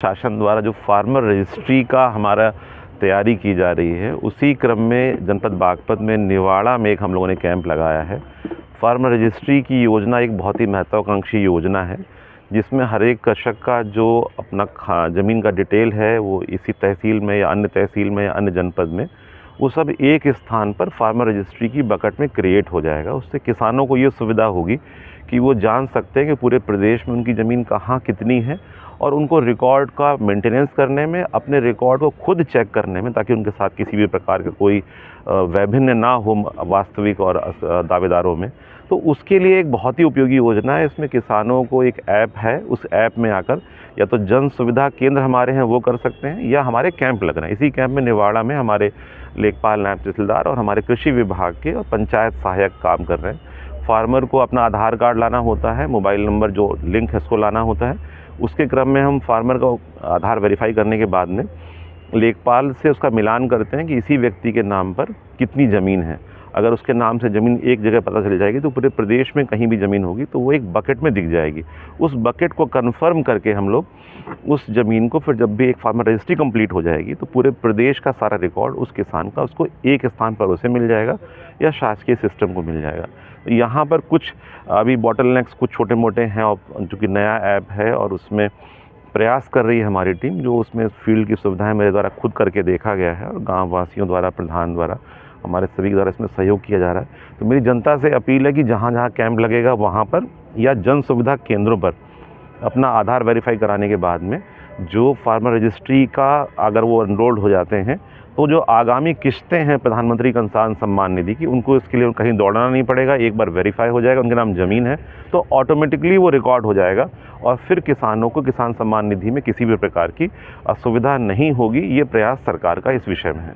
शासन द्वारा जो फार्मर रजिस्ट्री का हमारा तैयारी की जा रही है, उसी क्रम में जनपद बागपत में निवाड़ा में एक हम लोगों ने कैंप लगाया है। फार्मर रजिस्ट्री की योजना एक बहुत ही महत्वाकांक्षी योजना है, जिसमें हर एक कृषक का जो अपना ज़मीन का डिटेल है वो इसी तहसील में या अन्य तहसील में या अन्य जनपद में वो सब एक स्थान पर फार्मर रजिस्ट्री की बकेट में क्रिएट हो जाएगा। उससे किसानों को ये सुविधा होगी कि वो जान सकते हैं कि पूरे प्रदेश में उनकी ज़मीन कहाँ कितनी है, और उनको रिकॉर्ड का मेंटेनेंस करने में, अपने रिकॉर्ड को खुद चेक करने में, ताकि उनके साथ किसी भी प्रकार का कोई वैभिन्न ना हो वास्तविक और दावेदारों में। तो उसके लिए एक बहुत ही उपयोगी योजना है। इसमें किसानों को एक ऐप है, उस ऐप में आकर या तो जन सुविधा केंद्र हमारे हैं वो कर सकते हैं, या हमारे कैंप लग रहे हैं। इसी कैंप में निवाड़ा में हमारे लेखपाल, नायब तहसीलदार और हमारे कृषि विभाग के और पंचायत सहायक काम कर रहे हैं। फार्मर को अपना आधार कार्ड लाना होता है, मोबाइल नंबर जो लिंक है उसको लाना होता है। उसके क्रम में हम फार्मर का आधार वेरीफाई करने के बाद में लेखपाल से उसका मिलान करते हैं कि इसी व्यक्ति के नाम पर कितनी ज़मीन है। अगर उसके नाम से ज़मीन एक जगह पता चल जाएगी तो पूरे प्रदेश में कहीं भी ज़मीन होगी तो वो एक बकेट में दिख जाएगी। उस बकेट को कंफर्म करके हम लोग उस ज़मीन को फिर जब भी एक फार्मर रजिस्ट्री कंप्लीट हो जाएगी तो पूरे प्रदेश का सारा रिकॉर्ड उस किसान का उसको एक स्थान पर उसे मिल जाएगा या शासकीय सिस्टम को मिल जाएगा। यहाँ पर कुछ अभी बॉटलनेक्स कुछ छोटे मोटे हैं, और जो कि नया ऐप है और उसमें प्रयास कर रही है हमारी टीम, जो उसमें फील्ड की सुविधाएं मेरे द्वारा खुद करके देखा गया है और गाँव वासियों द्वारा, प्रधान द्वारा, हमारे सभी द्वारा इसमें सहयोग किया जा रहा है। तो मेरी जनता से अपील है कि जहाँ जहाँ कैंप लगेगा वहाँ पर या जन सुविधा केंद्रों पर अपना आधार वेरीफाई कराने के बाद में जो फार्मर रजिस्ट्री का अगर वो एनरोल्ड हो जाते हैं तो जो आगामी किस्तें हैं प्रधानमंत्री किसान सम्मान निधि की, उनको इसके लिए कहीं दौड़ना नहीं पड़ेगा। एक बार वेरीफाई हो जाएगा, उनके नाम ज़मीन है तो ऑटोमेटिकली वो रिकॉर्ड हो जाएगा और फिर किसानों को किसान सम्मान निधि में किसी भी प्रकार की असुविधा नहीं होगी। ये प्रयास सरकार का इस विषय में है।